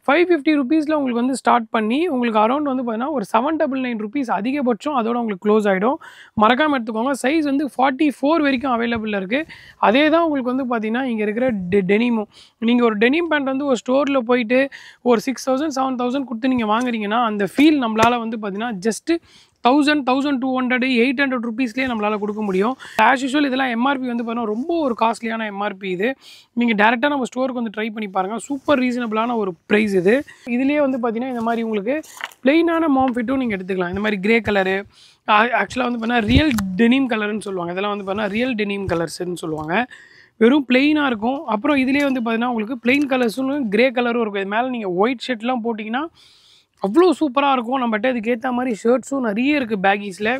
550 ருபீஸில் உங்களுக்கு வந்து ஸ்டார்ட் பண்ணி உங்களுக்கு அரௌண்ட் வந்து பார்த்தீங்கன்னா ஒரு 799 ருபீஸ் அதிகபட்சம் அதோட உங்களுக்கு க்ளோஸ் ஆகிடும். மறக்காமல் எடுத்துக்கோங்க. சைஸ் வந்து 44 வரைக்கும் அவைலபிளில் இருக்குது. அதே தான் உங்களுக்கு வந்து பார்த்தீங்கன்னா இங்கே இருக்கிற டெனிமும். நீங்கள் ஒரு டெனிம் பேண்ட் வந்து ஒரு ஸ்டோரில் போயிட்டு ஒரு 6000 7000 கொடுத்து நீங்கள் வாங்குறீங்கன்னா அந்த ஃபீல் நம்மளால் வந்து பார்த்தீங்கன்னா ஜஸ்ட்டு 1000 1200 800 ருபீஸ்லேயே நம்மளால் கொடுக்க முடியும். ஆஸ் யூஷுவல் இதெல்லாம் எம்ஆர்பி வந்து பார்த்தீங்கன்னா ரொம்ப ஒரு காஸ்ட்லியான எம்ஆர்பி. இது நீங்கள் டேரெக்டாக நம்ம ஸ்டோருக்கு வந்து ட்ரை பண்ணி பாருங்கள். சூப்பர் ரீசனபிளான ஒரு ப்ரைஸ் இது. இதுலேயே வந்து பார்த்தீங்கன்னா இந்த மாதிரி உங்களுக்கு பிளெயினான மாம் ஃபிட்டும் நீங்கள் எடுத்துக்கலாம். இந்த மாதிரி கிரே கலரு, ஆக்சுவலாக வந்து பார்த்தீங்கன்னா ரியல் டெனிம் கலர்னு சொல்லுவாங்க. இதெல்லாம் வந்து பார்த்தீங்கன்னா ரியல் டெனிம் கலர்ஸ்ன்னு சொல்லுவாங்க. வெறும் பிளெயினாக இருக்கும். அப்புறம் இதுலேயே வந்து பார்த்தீங்கன்னா உங்களுக்கு பிளெயின் கலர்ஸும் கிரே கலரும் இருக்கும். இது மேலே நீங்கள் ஒயிட் ஷர்ட்லாம் போட்டிங்கன்னா அவ்வளோ சூப்பராக இருக்கும். நம்மகிட்ட இதுக்கு ஏற்ற மாதிரி ஷர்ட்ஸும் நிறைய இருக்குது பேக்கீஸில்.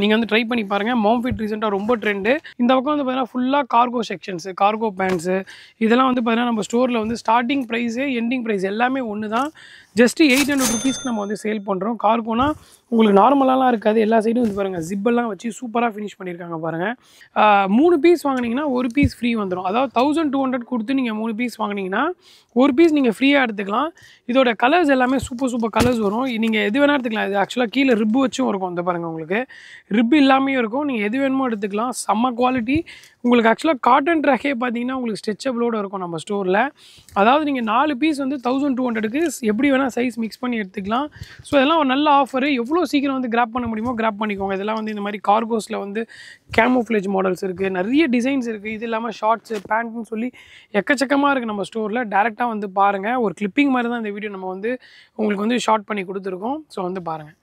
நீங்கள் வந்து ட்ரை பண்ணி பாருங்கள். மாம்ஃபிட் ரீசெண்டாக ரொம்ப ட்ரெண்டு. இந்த பக்கம் வந்து பார்த்தீங்கன்னா ஃபுல்லாக கார்கோ செக்ஷன்ஸு, கார்கோ பேண்ட்ஸு இதெல்லாம் வந்து பார்த்தீங்கன்னா நம்ம ஸ்டோரில் வந்து ஸ்டார்டிங் ப்ரைஸு எண்டிங் ப்ரைஸ் எல்லாமே ஒன்று தான். ஜஸ்ட்டு 800 ருபீஸ்க்கு நம்ம வந்து சேல் பண்ணுறோம். கார்கோனா உங்களுக்கு நார்மலாலாம் இருக்காது. எல்லா சைடும் வந்து பாருங்கள் ஜிப்பெல்லாம் வச்சு சூப்பராக ஃபினிஷ் பண்ணியிருக்காங்க பாருங்கள். 3 பீஸ் வாங்கினீங்கன்னா ஒரு பீஸ் ஃப்ரீ வந்துடும். அதாவது 1200 கொடுத்து நீங்கள் 3 பீஸ் வாங்கினீங்கன்னா ஒரு பீஸ் நீங்கள் ஃப்ரீயாக எடுத்துக்கலாம். இதோட கலர்ஸ் எல்லாமே சூப்பர் கலர்ஸ் வரும். நீங்கள் எது வேணால் எடுத்துக்கலாம். இது ஆக்சுவலாக கீழே ரிப்பு வச்சும் இருக்கும். இந்த பாருங்கள் உங்களுக்கு ரிப்பு இல்லாமையும் இருக்கும். நீங்கள் எது வேணுமோ எடுத்துக்கலாம். செம்ம குவாலிட்டி. உங்களுக்கு ஆக்சுவலாக காட்டன் ட்ராக்கே பார்த்தீங்கன்னா உங்களுக்கு ஸ்ட்ரெச்சபிளோடு இருக்கும் நம்ம ஸ்டோரில். அதாவது நீங்கள் 4 பீஸ் வந்து 1200க்கு எப்படி வேணால் சைஸ் மிக்ஸ் பண்ணி எடுத்துக்கலாம். ஸோ இதெல்லாம் ஒரு நல்ல ஆஃபரு. எவ்வளோ சீக்கிரம் வந்து கிராப் பண்ண முடியுமோ கிராப் பண்ணிக்கோங்க. இதெல்லாம் வந்து இந்த மாதிரி கார்கோஸில் வந்து கேமோஃப்ளேஜ் மாடல்ஸ் இருக்குது, நிறைய டிசைன்ஸ் இருக்குது. இது இல்லாமல் ஷார்ட்ஸு பேண்ட்னு சொல்லி எக்கச்சக்கமாக இருக்குது நம்ம ஸ்டோரில். டேரெக்டாக வந்து பாருங்கள். ஒரு கிளிப்பிங் மாதிரி தான் இந்த வீடியோ நம்ம வந்து உங்களுக்கு வந்து ஷார்ட் பண்ணி கொடுத்துருக்கோம். ஸோ வந்து பாருங்கள்.